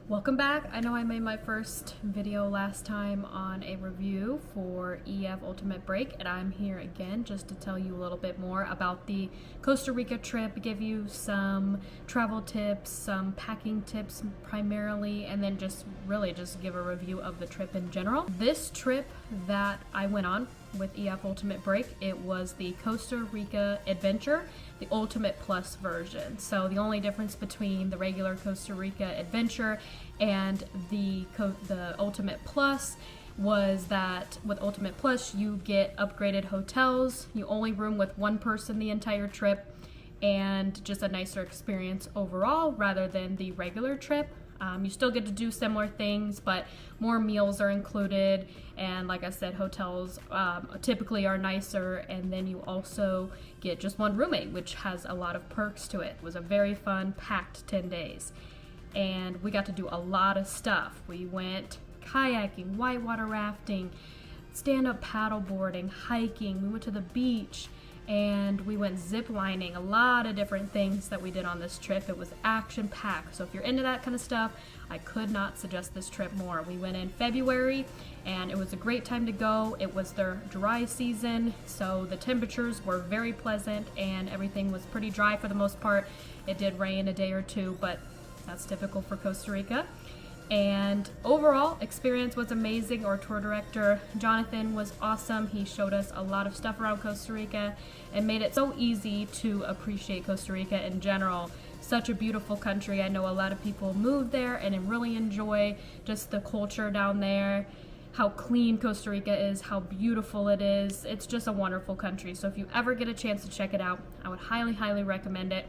Welcome back. I know I made my first video last time on a review for EF Ultimate Break, and I'm here again just to tell you a little bit more about the Costa Rica trip, give you some travel tips, some packing tips primarily, and then just give a review of the trip in general. This trip that I went on with EF Ultimate Break, it was the Costa Rica Adventure, the Ultimate Plus version. So the only difference between the regular Costa Rica Adventure and the Ultimate Plus was that with Ultimate Plus you get upgraded hotels, you only room with one person the entire trip, and just a nicer experience overall rather than the regular trip. You still get to do similar things, but more meals are included, and like I said, hotels typically are nicer, and then you also get just one roommate, which has a lot of perks to it. It was a very fun, packed 10 days, and we got to do a lot of stuff. We went kayaking, whitewater rafting, stand-up paddleboarding, hiking, we went to the beach, and we went zip lining. A lot of different things that we did on this trip. It was action packed, so if you're into that kind of stuff, I could not suggest this trip more. We went in February and it was a great time to go. It was their dry season, so the temperatures were very pleasant and everything was pretty dry for the most part. It did rain a day or two, but that's typical for Costa Rica. And overall experience was amazing. Our tour director Jonathan was awesome. He showed us a lot of stuff around Costa Rica and made it so easy to appreciate Costa Rica in general. Such a beautiful country. I know a lot of people move there and really enjoy just the culture down there, how clean Costa Rica is, how beautiful it is. It's just a wonderful country. So if you ever get a chance to check it out, I would highly recommend it.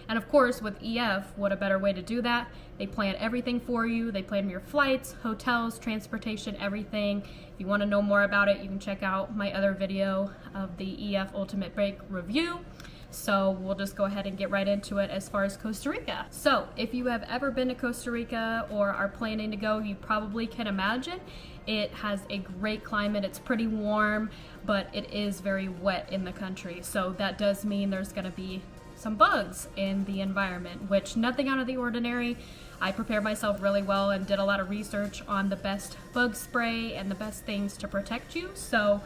And of course, with EF, what a better way to do that? They plan everything for you. They plan your flights, hotels, transportation, everything. If you want to know more about it, you can check out my other video of the EF Ultimate Break review. So we'll just go ahead and get right into it as far as Costa Rica. So if you have ever been to Costa Rica or are planning to go, you probably can imagine it has a great climate. It's pretty warm, but it is very wet in the country. So that does mean there's going to be some bugs in the environment, which nothing out of the ordinary. I prepared myself really well and did a lot of research on the best bug spray and the best things to protect you. So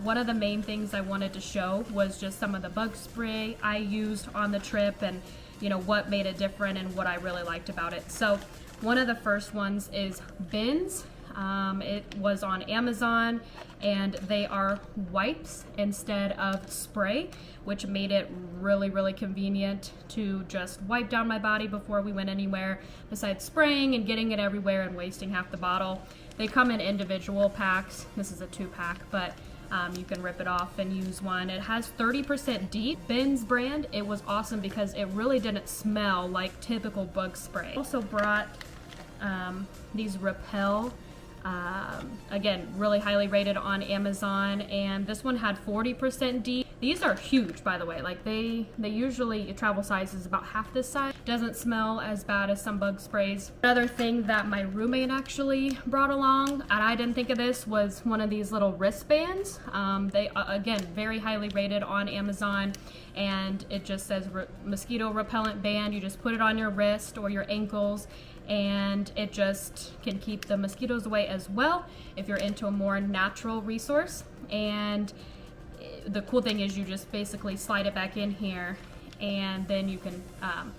one of the main things I wanted to show was just some of the bug spray I used on the trip, and you know what made it different and what I really liked about it. So one of the first ones is Beige. It was on Amazon, and they are wipes instead of spray, which made it really convenient to just wipe down my body before we went anywhere, besides spraying and getting it everywhere and wasting half the bottle. They come in individual packs. This is a 2-pack, but you can rip it off and use one. It has 30% deep. Beige brand, it was awesome because it really didn't smell like typical bug spray. Also brought these Repel. Again, really highly rated on Amazon, and this one had 40% deep. These are huge, by the way. Like they usually, travel size is about half this size. Doesn't smell as bad as some bug sprays. Another thing that my roommate actually brought along, and I didn't think of this, was one of these little wristbands. They again, very highly rated on Amazon, and it just says mosquito repellent band. You just put it on your wrist or your ankles, and it just can keep the mosquitoes away as well if you're into a more natural resource. And the cool thing is you just basically slide it back in here, and then you can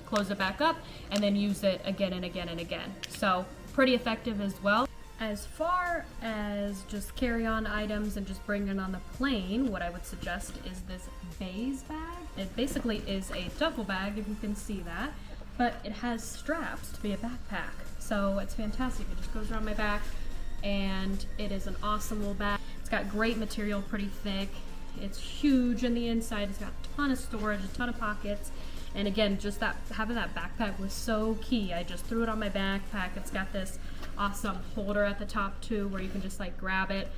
close it back up and then use it again and again and again. So pretty effective as well. As far as just carry-on items and just bringing it on the plane, what I would suggest is this Beis bag. It basically is a duffel bag, if you can see that, but it has straps to be a backpack. So it's fantastic. It just goes around my back, and it is an awesome little bag. It's got great material, pretty thick. It's huge in the inside. It's got a ton of storage, a ton of pockets. And again, just that having that backpack was so key. I just threw it on my backpack. It's got this awesome holder at the top too, where you can just like grab it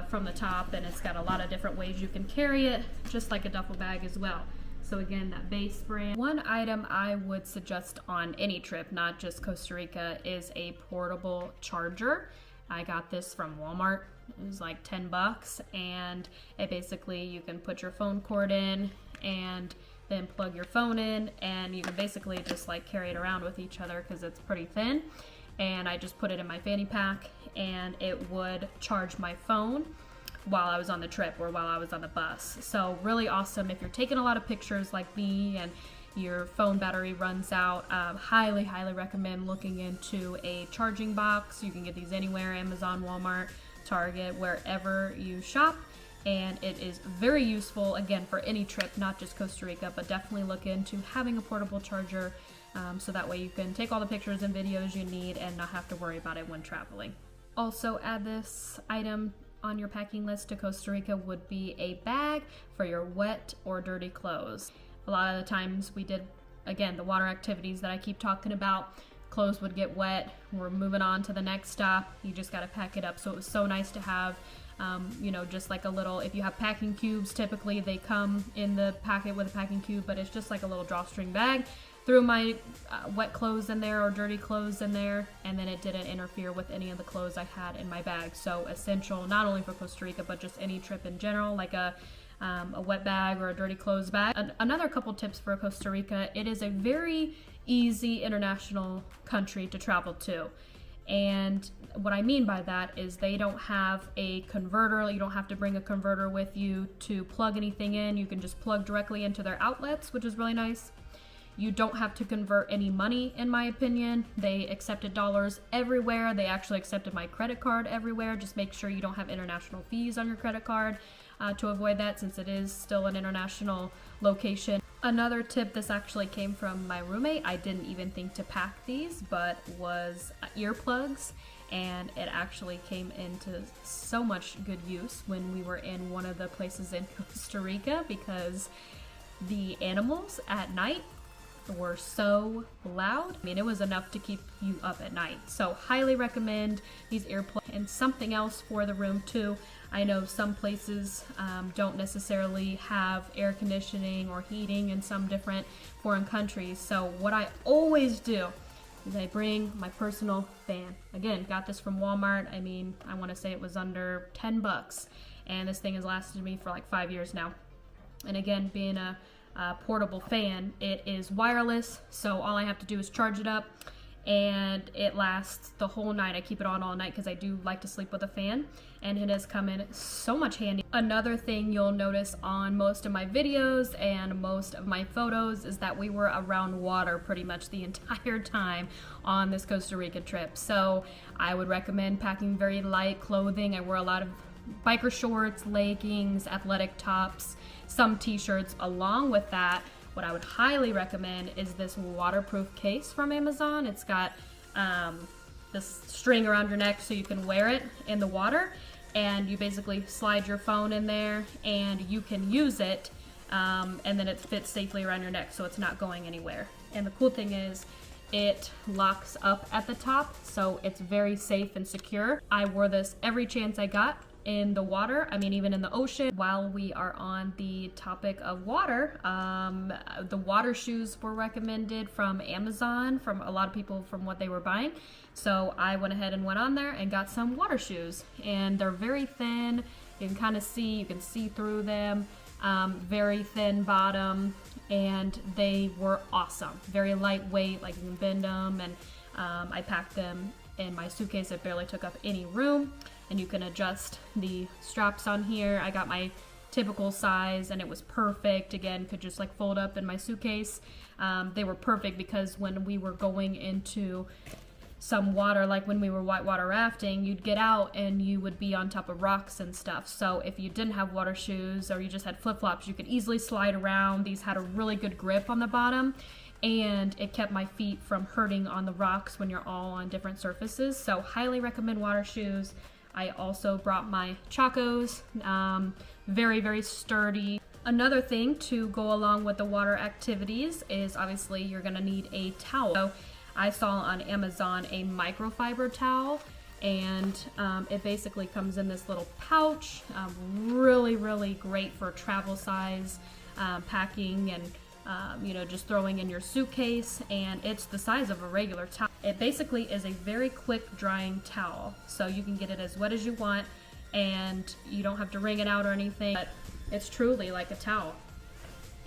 from the top, and it's got a lot of different ways you can carry it, just like a duffel bag as well. So again, that Beis brand. One item I would suggest on any trip, not just Costa Rica, is a portable charger. I got this from Walmart. It was like 10 bucks, and it basically, you can put your phone cord in and then plug your phone in, and you can basically just like carry it around with each other because it's pretty thin. And I just put it in my fanny pack, and it would charge my phone while I was on the trip or while I was on the bus. So really awesome if you're taking a lot of pictures like me and your phone battery runs out. Highly recommend looking into a charging box. You can get these anywhere, Amazon, Walmart, Target, wherever you shop. And it is very useful, again, for any trip, not just Costa Rica, but definitely look into having a portable charger, so that way you can take all the pictures and videos you need and not have to worry about it when traveling. Also, add this item on your packing list to Costa Rica would be a bag for your wet or dirty clothes. A lot of the times we did, again, the water activities that I keep talking about, clothes would get wet, we're moving on to the next stop, you just got to pack it up. So it was so nice to have, you know, just like a little, if you have packing cubes, typically they come in the packet with a packing cube, but it's just like a little drawstring bag. Threw my wet clothes in there or dirty clothes in there, and then it didn't interfere with any of the clothes I had in my bag. So essential, not only for Costa Rica, but just any trip in general, like a wet bag or a dirty clothes bag. Another couple tips for Costa Rica, it is a very easy international country to travel to. And what I mean by that is they don't have a converter. You don't have to bring a converter with you to plug anything in. You can just plug directly into their outlets, which is really nice. You don't have to convert any money, in my opinion. They accepted dollars everywhere. They actually accepted my credit card everywhere. Just make sure you don't have international fees on your credit card to avoid that, since it is still an international location. Another tip, this actually came from my roommate. I didn't even think to pack these, but was earplugs, and it actually came into so much good use when we were in one of the places in Costa Rica, because the animals at night were so loud. I mean, it was enough to keep you up at night. So highly recommend these earplugs. And something else for the room too, I know some places don't necessarily have air conditioning or heating in some different foreign countries. So what I always do is I bring my personal fan. Again, got this from Walmart. I mean, I want to say it was under 10 bucks, and this thing has lasted me for like 5 years now. And again, being a portable fan, it is wireless, so all I have to do is charge it up, and it lasts the whole night. I keep it on all night because I do like to sleep with a fan, and it has come in so much handy. Another thing you'll notice on most of my videos and most of my photos is that we were around water pretty much the entire time on this Costa Rica trip. So I would recommend packing very light clothing. I wore a lot of biker shorts, leggings, athletic tops, some t-shirts. Along with that, what I would highly recommend is this waterproof case from Amazon. It's got this string around your neck so you can wear it in the water, and you basically slide your phone in there and you can use it, and then it fits safely around your neck so it's not going anywhere. And the cool thing is it locks up at the top, so it's very safe and secure. I wore this every chance I got in the water, I mean even in the ocean. While we are on the topic of water, the water shoes were recommended from Amazon, from a lot of people, from what they were buying. So I went ahead and went on there and got some water shoes, and they're very thin. You can kind of see, you can see through them, very thin bottom, and they were awesome. Very lightweight, like you can bend them, and I packed them in my suitcase. It barely took up any room, and you can adjust the straps on here. I got my typical size, and it was perfect. Again, could just like fold up in my suitcase. They were perfect because when we were going into some water, like when we were whitewater rafting, you'd get out and you would be on top of rocks and stuff. So if you didn't have water shoes or you just had flip-flops, you could easily slide around. These had a really good grip on the bottom, and it kept my feet from hurting on the rocks when you're all on different surfaces. So highly recommend water shoes. I also brought my Chacos, very sturdy. Another thing to go along with the water activities is obviously you're gonna need a towel. So I saw on Amazon a microfiber towel, and it basically comes in this little pouch. Really great for travel size packing, and you know, just throwing in your suitcase, and it's the size of a regular towel. It basically is a very quick drying towel, so you can get it as wet as you want, and you don't have to wring it out or anything, but it's truly like a towel.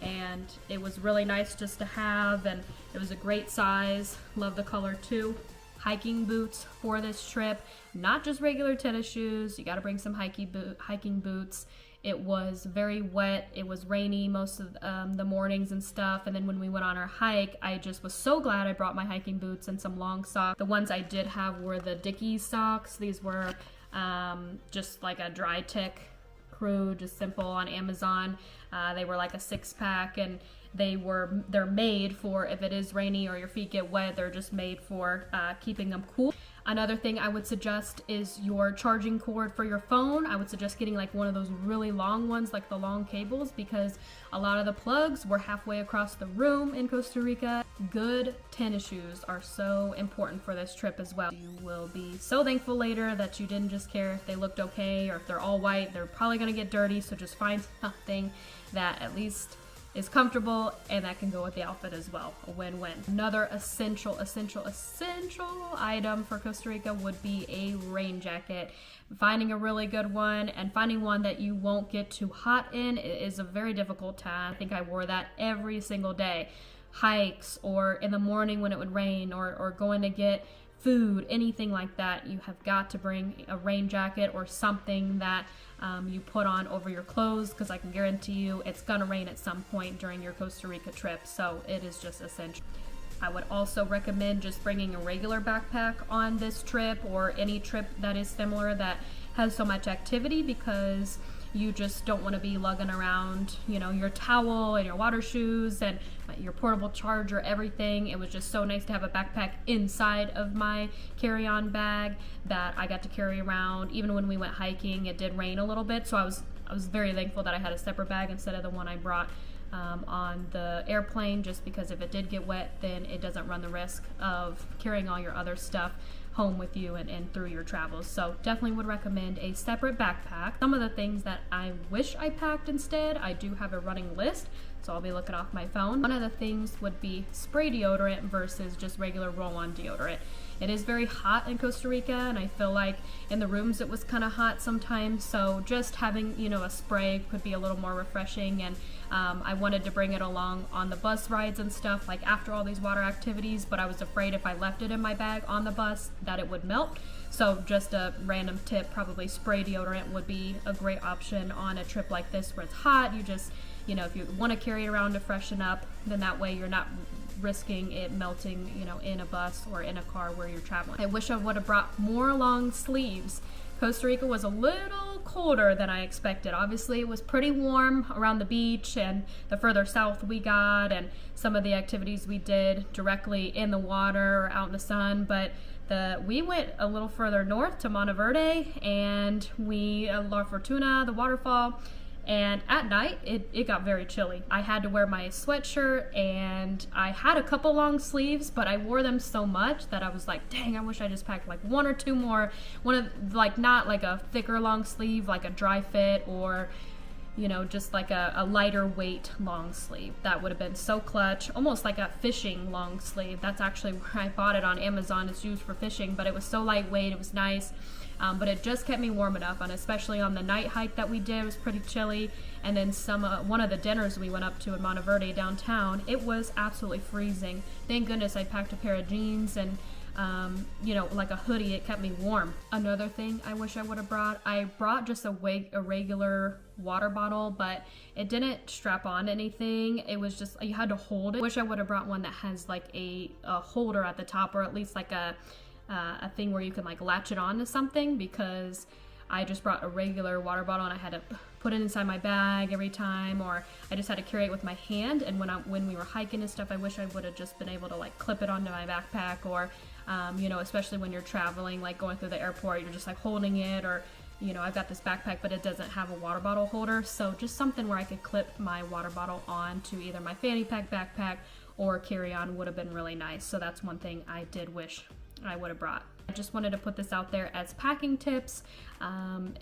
and it was really nice just to have, and it was a great size. Love the color too. Hiking boots for this trip, not just regular tennis shoes. You got to bring some hiking boots. It was very wet. It was rainy most of the mornings and stuff. And then when we went on our hike, I just was so glad I brought my hiking boots and some long socks. The ones I did have were the Dickie socks. These were just like a dri-tech crew, just simple, on Amazon. They were like a 6-pack, and they're made for if it is rainy or your feet get wet. They're just made for keeping them cool. Another thing I would suggest is your charging cord for your phone. I would suggest getting like one of those really long ones, like the long cables, because a lot of the plugs were halfway across the room in Costa Rica. Good tennis shoes are so important for this trip as well. You will be so thankful later that you didn't just care if they looked okay or if they're all white. They're probably gonna get dirty, so just find something that at least is comfortable and that can go with the outfit as well. A win-win. Another essential item for Costa Rica would be a rain jacket. Finding a really good one and finding one that you won't get too hot in is a very difficult task. I think I wore that every single day. Hikes, or in the morning when it would rain, or going to get food, anything like that. You have got to bring a rain jacket or something that you put on over your clothes, because I can guarantee you it's gonna rain at some point during your Costa Rica trip, so it is just essential. I would also recommend just bringing a regular backpack on this trip, or any trip that is similar that has so much activity, because you just don't want to be lugging around, you know, your towel and your water shoes and your portable charger, everything. It was just so nice to have a backpack inside of my carry-on bag that I got to carry around. Even when we went hiking, it did rain a little bit, so I was very thankful that I had a separate bag instead of the one I brought on the airplane, just because if it did get wet, then it doesn't run the risk of carrying all your other stuff home with you and through your travels. So definitely would recommend a separate backpack. Some of the things that I wish I packed instead, I do have a running list, so I'll be looking off my phone. One of the things would be spray deodorant versus just regular roll-on deodorant. It is very hot in Costa Rica, and I feel like in the rooms it was kind of hot sometimes, so just having, you know, a spray could be a little more refreshing. And I wanted to bring it along on the bus rides and stuff, like after all these water activities, but I was afraid if I left it in my bag on the bus that it would melt. So just a random tip, probably spray deodorant would be a great option on a trip like this where it's hot. You just, you know, if you want to carry it around to freshen up, then that way you're not risking it melting, you know, in a bus or in a car where you're traveling. I wish I would have brought more long sleeves. Costa Rica was a little colder than I expected. Obviously it was pretty warm around the beach and the further south we got, and some of the activities we did directly in the water or out in the sun, but we went a little further north to Monteverde, and La Fortuna, the waterfall, and at night it got very chilly. I had to wear my sweatshirt, and I had a couple long sleeves, but I wore them so much that I was like, dang, I wish I just packed like one or two more, like not like a thicker long sleeve, like a dry fit, or you know, just like a lighter weight long sleeve. That would have been so clutch, almost like a fishing long sleeve. That's actually where I bought it, on Amazon. It's used for fishing, but it was so lightweight, it was nice. But it just kept me warm enough, and especially on the night hike that we did, it was pretty chilly. And then one of the dinners we went up to in Monteverde downtown, it was absolutely freezing. Thank goodness I packed a pair of jeans and you know, like a hoodie. It kept me warm. Another thing I wish I would have brought, I brought just a regular water bottle, but it didn't strap on anything. It was just, you had to hold it. I wish I would have brought one that has like a holder at the top, or at least like a thing where you can like latch it on to something, because I just brought a regular water bottle and I had to put it inside my bag every time, or I just had to carry it with my hand. And when we were hiking and stuff, I wish I would have just been able to like clip it onto my backpack, or you know, especially when you're traveling, like going through the airport, you're just like holding it, or you know, I've got this backpack but it doesn't have a water bottle holder, so just something where I could clip my water bottle on to either my fanny pack, backpack, or carry-on would have been really nice. So that's one thing I did wish I would have brought. I just wanted to put this out there as packing tips,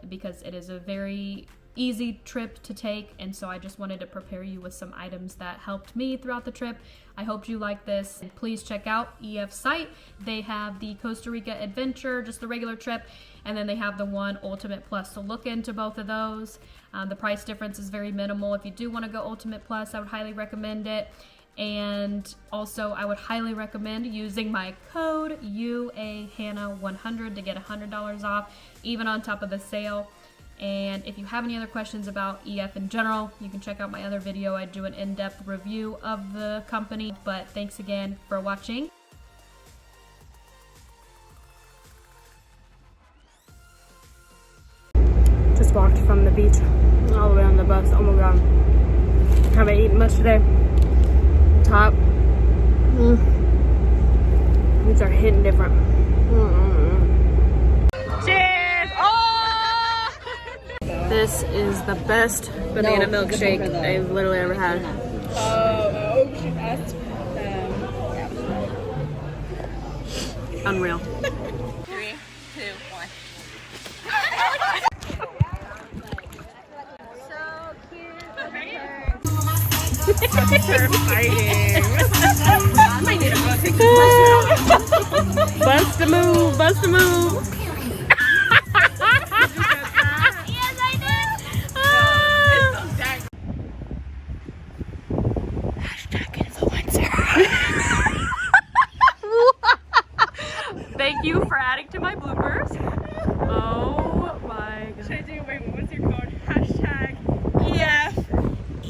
because it is a very easy trip to take, and so I just wanted to prepare you with some items that helped me throughout the trip. I hope you like this. And please check out EF's site. They have the Costa Rica Adventure, just the regular trip, and then they have the one Ultimate Plus. So look into both of those. The price difference is very minimal. If you do want to go Ultimate Plus, I would highly recommend it. And also I would highly recommend using my code UAHannah100 to get $100 off, even on top of the sale. And if you have any other questions about EF in general, you can check out my other video. I do an in-depth review of the company. But thanks again for watching. Just walked from the beach all the way on the bus. Oh my god. Haven't eaten much today. Top. These are hitting different. Cheers! Oh! This is the best banana milkshake I've literally ever had. Oh, she asked. Unreal. 3, 2, 1. They're fighting. I might need to go take this off. Bust a move, bust a move. Yes, I did. Thank you for adding to my bloopers. Oh my god. Should I do, wait, what's your code? Hashtag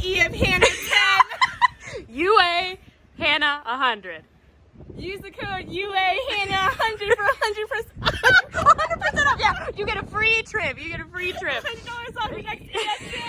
EF Hannah 10. UA Hannah 100. Use the code UA Hannah 100 for 100% off. Yeah, You get a free trip. You get a free trip. $100 off your next EF trip.